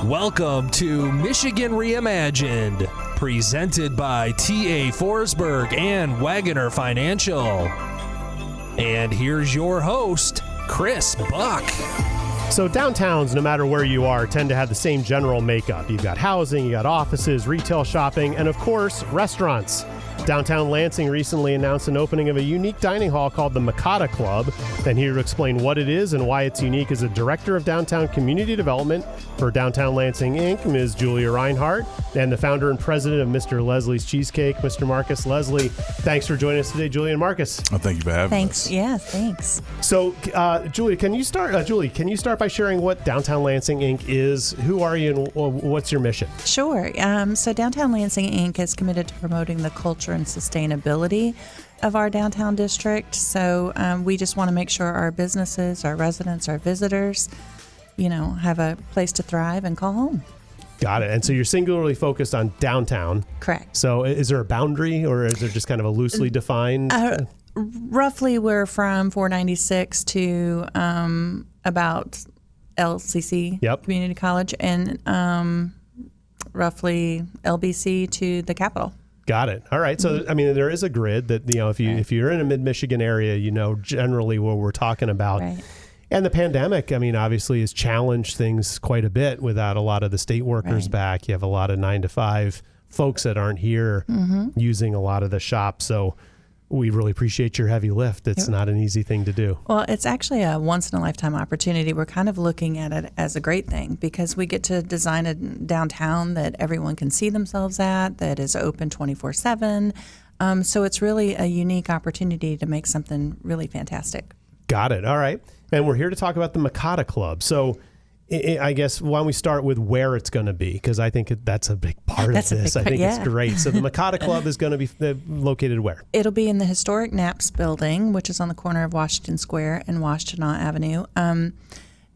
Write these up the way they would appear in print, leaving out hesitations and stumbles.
Welcome to Michigan Reimagined, presented by T.A. Forsberg and Wagoner Financial. And here's your host, Chris Buck. So downtowns, no matter where you are, tend to have the same general makeup. You've got housing, you got offices, retail shopping, and of course, restaurants. Downtown Lansing recently announced an opening of a unique dining hall called the Macotta Club. And here to explain what it is and why it's unique is the Director of Downtown Community Development for Downtown Lansing, Inc., Ms. Julia Reinhardt, and the founder and president of Mr. Leslie's Cheesecake, Mr. Marcus Leslie. Thanks for joining us today, Julia and Marcus. Oh, thank you for having us. Yeah, thanks. So, Julia, can you start by sharing what Downtown Lansing, Inc. is? Who are you and what's your mission? Sure. So Downtown Lansing, Inc. is committed to promoting the culture and sustainability of our downtown district. So we just want to make sure our businesses, our residents, our visitors, have a place to thrive and call home. Got it. And so you're singularly focused on downtown. Correct. So is there a boundary or is there just kind of a loosely defined? Roughly, we're from 496 to about LCC, Community College, and roughly LBC to the Capitol. Got it. All right. So, I mean, there is a grid that, if you're in a mid-Michigan area, generally what we're talking about. Right. And the pandemic, obviously has challenged things quite a bit without a lot of the state workers back. You have a lot of 9-to-5 folks that aren't here using a lot of the shops. So we really appreciate your heavy lift. It's not an easy thing to do. Well, it's actually a once-in-a-lifetime opportunity. We're kind of looking at it as a great thing because we get to design a downtown that everyone can see themselves at, that is open 24/7. So it's really a unique opportunity to make something really fantastic. Got it. All right. And we're here to talk about the Macotta Club. So I guess why don't we start with where it's going to be? Because I think that's a big part of this. I think it's great. So the Macotta Club is going to be located where? It'll be in the historic Knapp's building, which is on the corner of Washington Square and Washtenaw Avenue.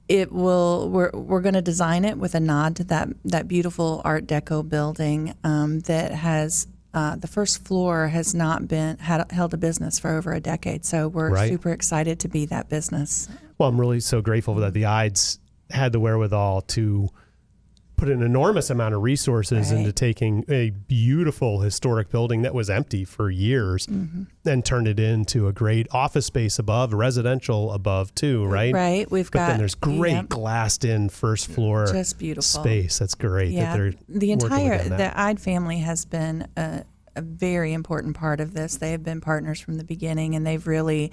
We're going to design it with a nod to that beautiful Art Deco building that has the first floor has not held a business for over a decade. So we're super excited to be that business. Well, I'm really so grateful that the Ides had the wherewithal to put an enormous amount of resources into taking a beautiful historic building that was empty for years and turned it into a great office space above, residential above too, right? Right. Then there's great glassed in first floor just beautiful space. That's great. Yeah. That The Ide family has been a very important part of this. They have been partners from the beginning, and they've really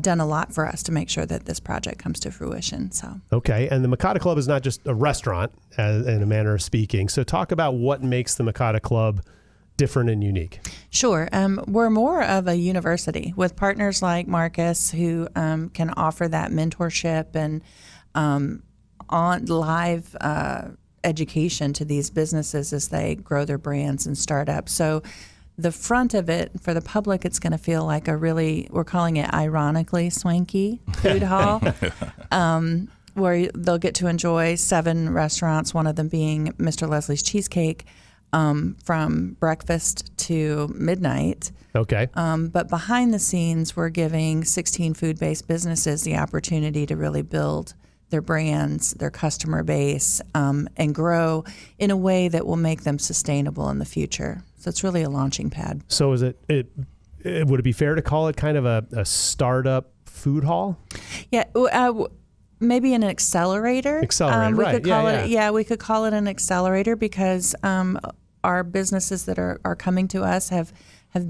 done a lot for us to make sure that this project comes to fruition. So okay, and the Macotta Club is not just a restaurant, in a manner of speaking. So talk about what makes the Macotta Club different and unique. Sure. We're more of a university with partners like Marcus who can offer that mentorship and on live education to these businesses as they grow their brands and start up. So the front of it, for the public, it's going to feel like we're calling it ironically swanky food hall, where they'll get to enjoy 7 restaurants, one of them being Mr. Leslie's Cheesecake, from breakfast to midnight. Okay. But behind the scenes, we're giving 16 food-based businesses the opportunity to really build their brands, their customer base, and grow in a way that will make them sustainable in the future. So it's really a launching pad. So would it be fair to call it kind of a startup food hall? Yeah, maybe an accelerator. Accelerator, right. We could call it an accelerator because our businesses that are coming to us have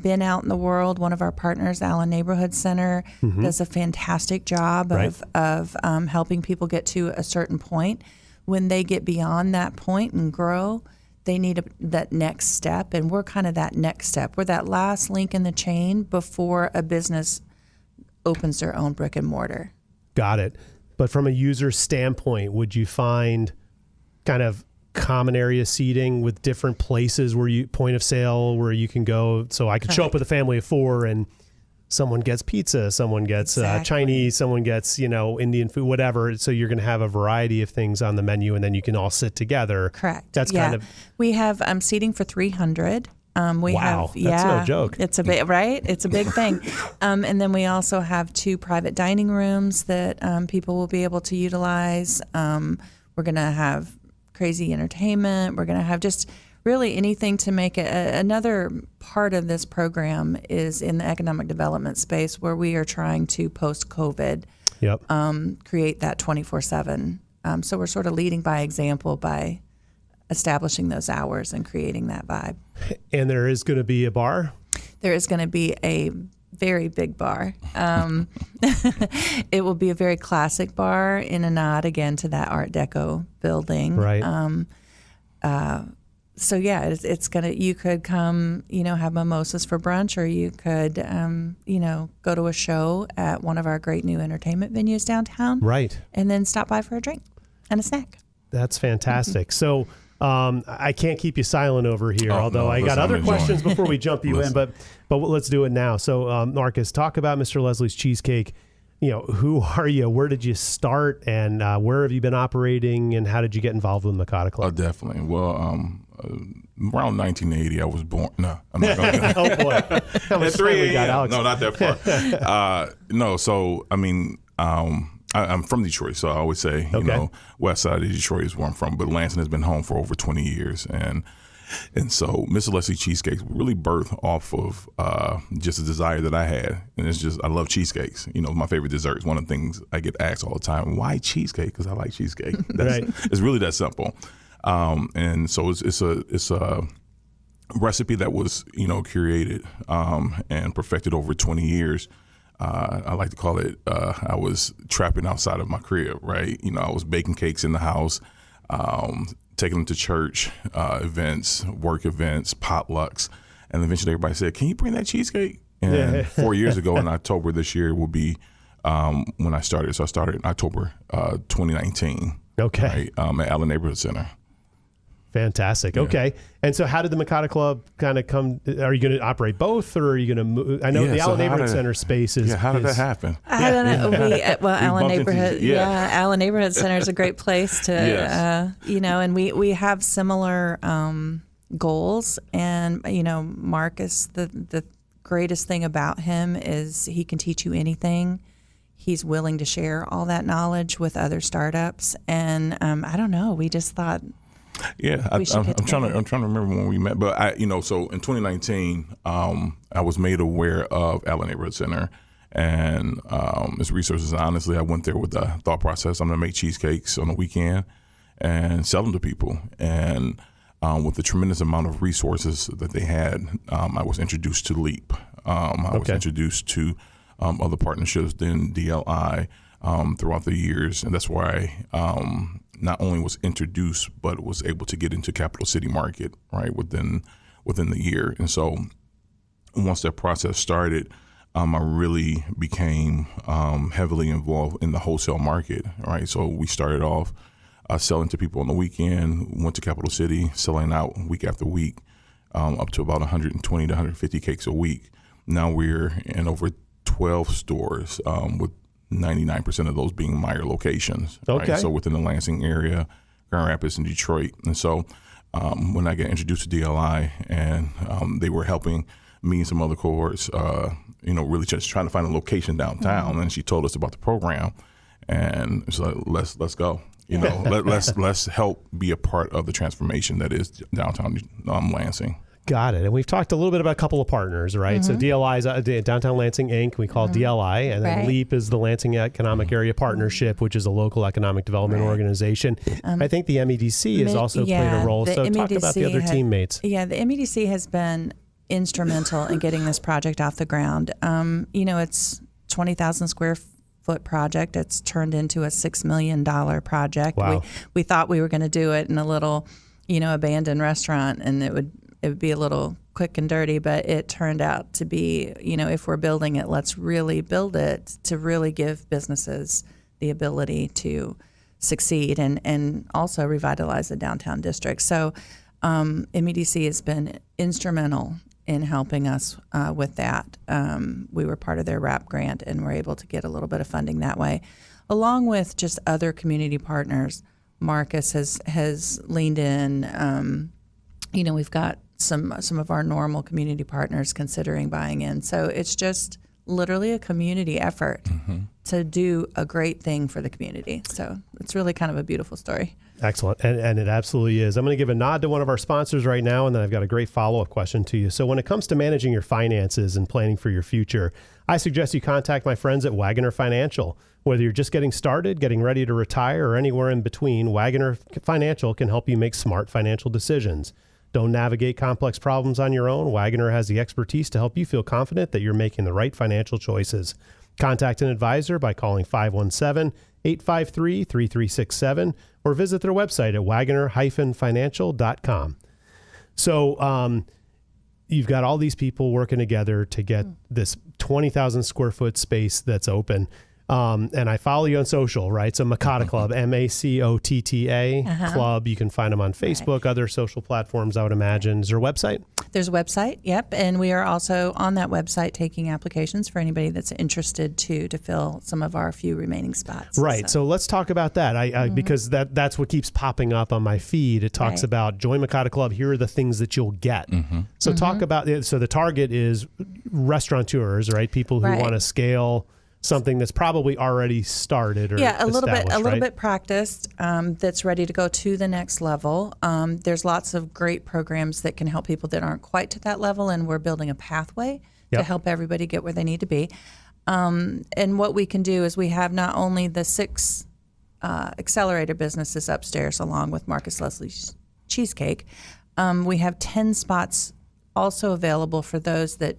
been out in the world. One of our partners, Allen Neighborhood Center, does a fantastic job of helping people get to a certain point. When they get beyond that point and grow, they need that next step, and we're kind of that next step. We're that last link in the chain before a business opens their own brick and mortar. Got it. But from a user standpoint, would you find kind of common area seating with different places point of sale where you can go? So I could show up with a family of 4 and someone gets pizza, someone gets Chinese, someone gets, Indian food, whatever. So you're going to have a variety of things on the menu, and then you can all sit together. Correct. That's kind of. We have seating for 300. Wow, that's no joke. It's a big, right? It's a big thing. And then we also have 2 private dining rooms that people will be able to utilize. We're going to have crazy entertainment. We're going to have just really anything to make it. Another part of this program is in the economic development space, where we are trying to, post-COVID, create that 24/7. So we're sort of leading by example by establishing those hours and creating that vibe. And there is going to be a bar? There is going to be a very big bar. It will be a very classic bar in a nod, again, to that Art Deco building. Right. So yeah, it's gonna. You could come, have mimosas for brunch, or you could, go to a show at one of our great new entertainment venues downtown. Right. And then stop by for a drink and a snack. That's fantastic. So I can't keep you silent over here, although I got other questions before we jump you in, but let's do it now. So Marcus, talk about Mr. Leslie's Cheesecake. Who are you? Where did you start? And where have you been operating? And how did you get involved with Macotta Club? Definitely. Well, around 1980, I was born. No, I'm not going to. Oh, boy. How much time we got, Alex? No, not that far. No, so, I mean, I'm from Detroit, so I always say, west side of Detroit is where I'm from, but Lansing has been home for over 20 years. And so Mr. Leslie Cheesecakes really birthed off of just a desire that I had. And it's just, I love cheesecakes. My favorite dessert is one of the things I get asked all the time. Why cheesecake? Because I like cheesecake. Right. It's really that simple. And so it's a recipe that was, curated and perfected over 20 years. I like to call it, I was trapping outside of my crib, right? I was baking cakes in the house, taking them to church events, work events, potlucks. And eventually everybody said, can you bring that cheesecake? And 4 years ago in October this year will be when I started. So I started in October 2019. Okay. Right, at Allen Neighborhood Center. Fantastic. Yeah. Okay. And so how did the Macotta Club kind of come? Are you going to operate both, or are you going to move? I know the Allen Neighborhood Center space is. Yeah, how did that happen? I don't know. Allen Neighborhood. Allen Neighborhood Center is a great place to, and we have similar goals. And, Marcus, the greatest thing about him is he can teach you anything. He's willing to share all that knowledge with other startups. And I don't know, we just thought. Yeah, I'm trying to remember when we met, but so in 2019, I was made aware of Allen Neighborhood Center and its resources. Honestly, I went there with the thought process: I'm going to make cheesecakes on the weekend and sell them to people. And with the tremendous amount of resources that they had, I was introduced to LEAP. I was introduced to other partnerships, then DLI, throughout the years, and that's why I not only was introduced, but was able to get into Capital City market right within the year. And so once that process started, I really became heavily involved in the wholesale market. Right, so we started off selling to people on the weekend, went to Capital City, selling out week after week, up to about 120 to 150 cakes a week. Now we're in over 12 stores with 99% of those being Meyer locations. Okay. Right? So within the Lansing area, Grand Rapids, and Detroit. And so when I got introduced to DLI and they were helping me and some other cohorts, really just trying to find a location downtown. Mm-hmm. And she told us about the program, and it's like, let's go. Let's help be a part of the transformation that is downtown Lansing. Got it. And we've talked a little bit about a couple of partners, right? Mm-hmm. So DLI is Downtown Lansing Inc. We call DLI, and then LEAP is the Lansing Economic Area Partnership, which is a local economic development organization. I think the MEDC has also played a role. So talk about the other teammates. Yeah, the MEDC has been instrumental in getting this project off the ground. It's 20,000 square foot project. It's turned into a $6 million project. Wow. We thought we were going to do it in a little, abandoned restaurant, and it would be a little quick and dirty, but it turned out to be, if we're building it, let's really build it to really give businesses the ability to succeed and also revitalize the downtown district. So MEDC has been instrumental in helping us with that. We were part of their RAP grant and were able to get a little bit of funding that way. Along with just other community partners, Marcus has leaned in. We've got some of our normal community partners considering buying in. So it's just literally a community effort to do a great thing for the community. So it's really kind of a beautiful story. Excellent. And it absolutely is. I'm going to give a nod to one of our sponsors right now, and then I've got a great follow-up question to you. So when it comes to managing your finances and planning for your future, I suggest you contact my friends at Wagner Financial. Whether you're just getting started, getting ready to retire, or anywhere in between, Wagner Financial can help you make smart financial decisions. Don't navigate complex problems on your own. Wagner has the expertise to help you feel confident that you're making the right financial choices. Contact an advisor by calling 517-853-3367 or visit their website at wagner-financial.com. So you've got all these people working together to get this 20,000 square foot space that's open. And I follow you on social, right? So Macotta Club, Macotta Club. You can find them on Facebook, other social platforms, I would imagine. Is there a website? There's a website, yep. And we are also on that website taking applications for anybody that's interested to fill some of our few remaining spots. Right. So let's talk about that. Because that's what keeps popping up on my feed. It talks about join Macotta Club. Here are the things that you'll get. So talk about it. So the target is restaurateurs, right? People who want to scale something that's probably already started or a little bit practiced, that's ready to go to the next level. There's lots of great programs that can help people that aren't quite to that level, and we're building a pathway to help everybody get where they need to be. And what we can do is we have not only the 6 accelerator businesses upstairs along with Marcus Leslie's Cheesecake, we have 10 spots also available for those that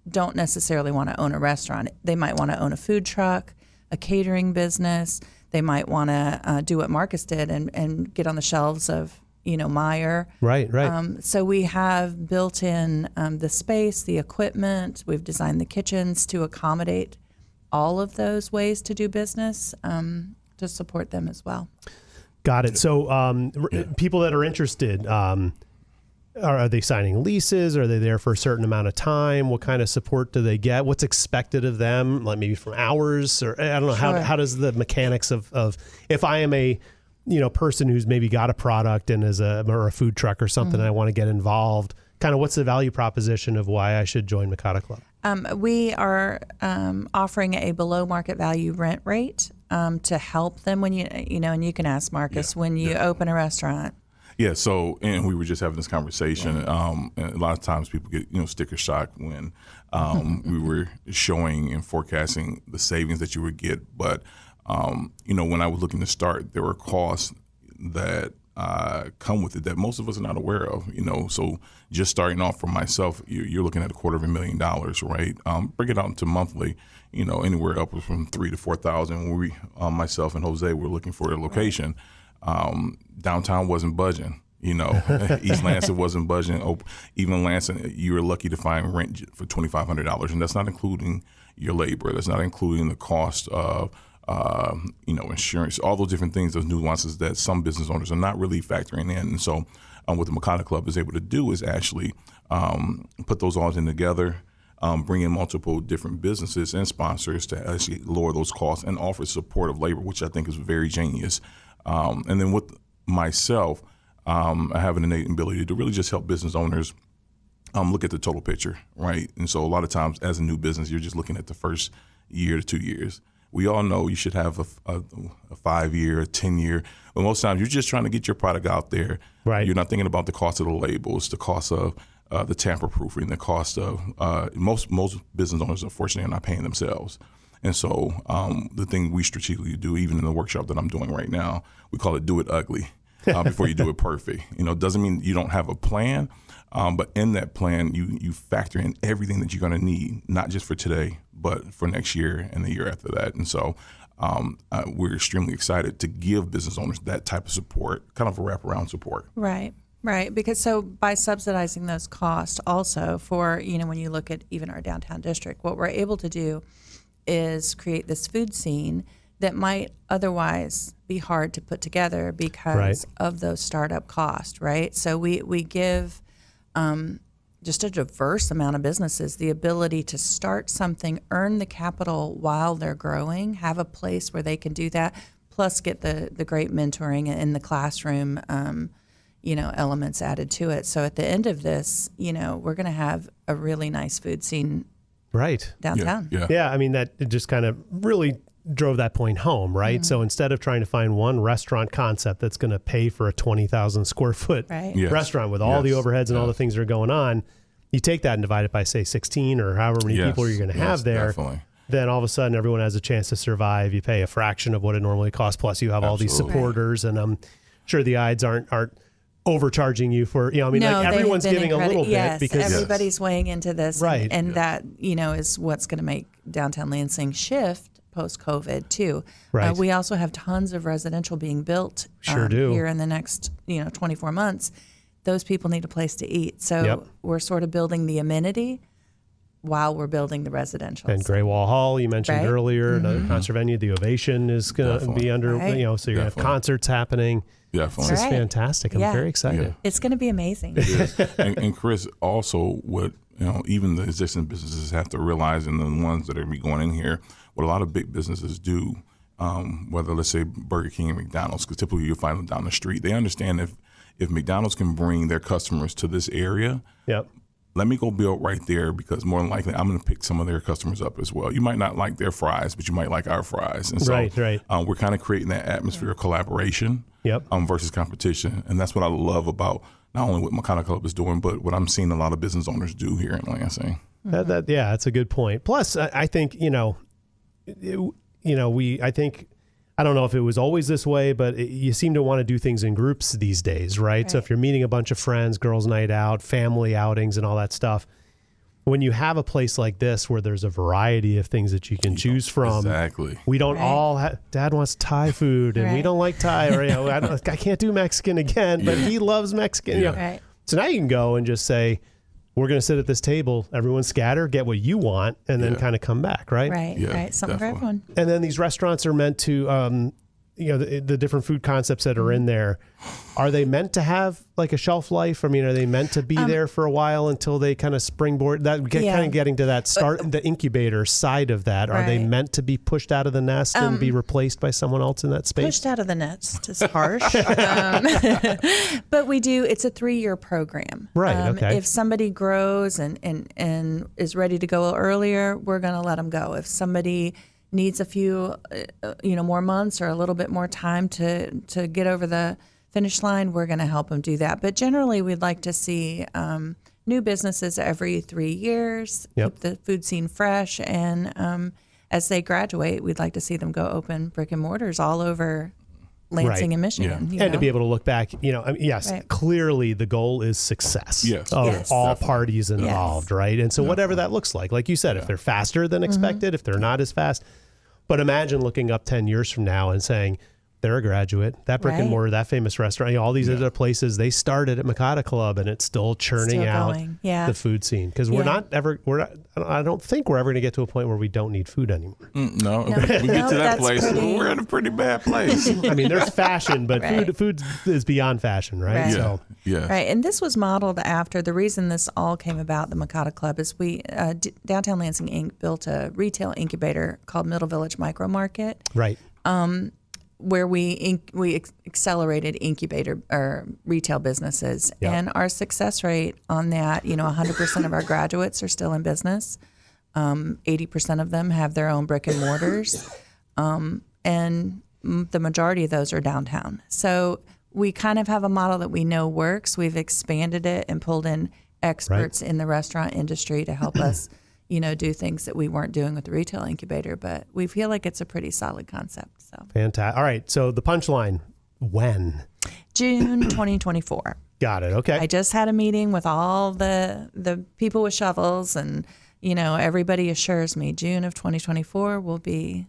don't necessarily want to own a restaurant. They might want to own a food truck, a catering business. They might want to do what Marcus did and get on the shelves of, Meijer. Right. So we have built in the space, the equipment. We've designed the kitchens to accommodate all of those ways to do business, to support them as well. Got it. So people that are interested, are they signing leases? Are they there for a certain amount of time? What kind of support do they get? What's expected of them? Like maybe from hours, or I don't know. Sure. How does the mechanics of if I am a person who's maybe got a product and or a food truck or something, and I want to get involved, kind of what's the value proposition of why I should join Macotta Club? We are offering a below market value rent rate to help them when and you can ask Marcus when you open a restaurant. Yeah, so, and we were just having this conversation, and a lot of times people get, sticker shock when we were showing and forecasting the savings that you would get. But, when I was looking to start, there were costs that come with it that most of us are not aware of, So just starting off for myself, you're looking at $250,000, right? Break it out into monthly, anywhere up from $3,000 to $4,000. When we, myself and Jose, were looking for a location. Downtown wasn't budging, East Lansing wasn't budging. Even Lansing, you were lucky to find rent for $2,500, and that's not including your labor. That's not including the cost of, insurance, all those different things, those nuances that some business owners are not really factoring in. And so what the Macotta Club is able to do is actually put those all in together, bring in multiple different businesses and sponsors to actually lower those costs and offer support of labor, which I think is very genius. And then with myself, I have an innate ability to really just help business owners look at the total picture, right? And so a lot of times as a new business, you're just looking at the first year to 2 years. We all know you should have a 5-year, a 10-year, but most times you're just trying to get your product out there. Right. You're not thinking about the cost of the labels, the cost of the tamper-proofing, the cost of most business owners, unfortunately, are not paying themselves. And so the thing we strategically do, even in the workshop that I'm doing right now, we call it do it ugly before you do it perfect. It doesn't mean you don't have a plan, but in that plan, you factor in everything that you're going to need, not just for today, but for next year and the year after that. And so we're extremely excited to give business owners that type of support, kind of a wraparound support. Right. Because so by subsidizing those costs also for, when you look at even our downtown district, what we're able to do is create this food scene that might otherwise be hard to put together because of those startup costs, right? So we give just a diverse amount of businesses the ability to start something, earn the capital while they're growing, have a place where they can do that, plus get the great mentoring in the classroom, elements added to it. So at the end of this, we're going to have a really nice food scene right downtown. Yeah. I mean, that it just kind of really drove that point home, right? So instead of trying to find one restaurant concept that's going to pay for a 20,000 square foot restaurant with all the overheads and all the things that are going on, you take that and divide it by, say, 16 or however many people you're going to have there. Definitely. Then all of a sudden everyone has a chance to survive. You pay a fraction of what it normally costs. Plus you have all these supporters, and I'm sure the Ides aren't overcharging you for, I mean, like everyone's giving a little bit because everybody's weighing into this, right? And that is what's going to make Downtown Lansing shift post-COVID too. Right. We also have tons of residential being built here in the next 24 months. Those people need a place to eat, so we're sort of building the amenity while we're building the residential. And Gray Wall Hall, you mentioned earlier, another concert venue. The Ovation is going to be under, so you're going to have concerts happening. Definitely. This is fantastic. I'm very excited. Yeah. It's going to be amazing. It is. And Chris, also what, even the existing businesses have to realize, and the ones that are going to be going in here, what a lot of big businesses do, whether let's say Burger King and McDonald's, because typically you'll find them down the street. They understand if McDonald's can bring their customers to this area, let me go build right there, because more than likely I'm going to pick some of their customers up as well. You might not like their fries, but you might like our fries. And so we're kind of creating that atmosphere of collaboration versus competition. And that's what I love about not only what Macotta Club is doing, but what I'm seeing a lot of business owners do here in Lansing. That's a good point. Plus, I think, I don't know if it was always this way, but you seem to want to do things in groups these days, right? So if you're meeting a bunch of friends, girls' night out, family outings and all that stuff, when you have a place like this where there's a variety of things that you can choose from, we don't all Dad wants Thai food and we don't like Thai, or I can't do Mexican again, but he loves Mexican. So now you can go and just say, we're going to sit at this table, everyone scatter, get what you want, and then kind of come back, right? Right. Something for everyone. And then these restaurants are meant to, the different food concepts that are in there, are they meant to have like a shelf life? I mean, are they meant to be there for a while until they kind of springboard? Kind of getting to that the incubator side of that. Are they meant to be pushed out of the nest and be replaced by someone else in that space? Pushed out of the nest is harsh. But we do, it's a 3-year program. Right, If somebody grows and is ready to go earlier, we're going to let them go. If somebody needs a few, more months or a little bit more time to get over the finish line, we're going to help them do that. But generally, we'd like to see new businesses every 3 years, keep the food scene fresh, and as they graduate, we'd like to see them go open brick and mortars all over Lansing and Michigan. And to be able to look back, clearly the goal is success of all parties involved, right? And so whatever that looks like you said, if they're faster than expected, if they're not as fast, but imagine looking up 10 years from now and saying, they're a graduate, that brick and mortar, that famous restaurant, all these other places, they started at Macotta Club, and it's still churning out the food scene. Because I don't think we're ever going to get to a point where we don't need food anymore. No, we get to that place, we're in a pretty bad place. I mean, there's fashion, but food is beyond fashion, right? Right. So, right. And this was modeled after, the reason this all came about, the Macotta Club, is Downtown Lansing Inc. built a retail incubator called Middle Village Micro Market. Right. Where we accelerated incubator or retail businesses, and our success rate on that, 100% of our graduates are still in business. 80% of them have their own brick and mortars, and the majority of those are downtown. So we kind of have a model that we know works. We've expanded it and pulled in experts in the restaurant industry to help us, do things that we weren't doing with the retail incubator, but we feel like it's a pretty solid concept. So fantastic. All right. So the punchline, when? June 2024. Got it. Okay. I just had a meeting with all the people with shovels, and, everybody assures me June of 2024 will be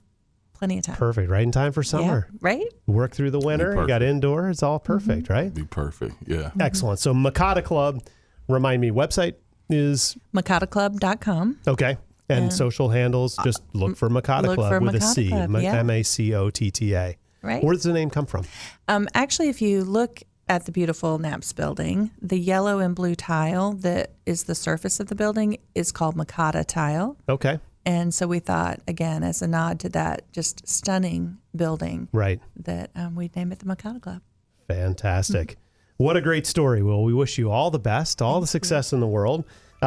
plenty of time. Perfect. Right in time for summer. Yeah, right? Work through the winter. You got indoor. It's all perfect, right? Be perfect. Yeah. Excellent. So Macotta Club, remind me, website is? MacottaClub.com. Okay. And social handles, just look for Macotta Club with a C, Macotta. Right. Where does the name come from? Actually, if you look at the beautiful Knapp's building, the yellow and blue tile that is the surface of the building is called Macotta tile. Okay. And so we thought, again, as a nod to that just stunning building, that we'd name it the Macotta Club. Fantastic. What a great story, Will. We wish you all the best, all the success in the world.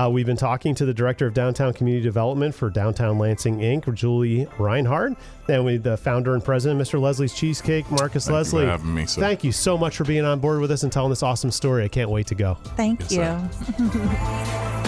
We've been talking to the Director of Downtown Community Development for Downtown Lansing, Inc., Julie Reinhardt, and with the founder and president, Mr. Leslie's Cheesecake, Marcus Leslie. Thank you for having me, sir. Thank you so much for being on board with us and telling this awesome story. I can't wait to go. Thank you.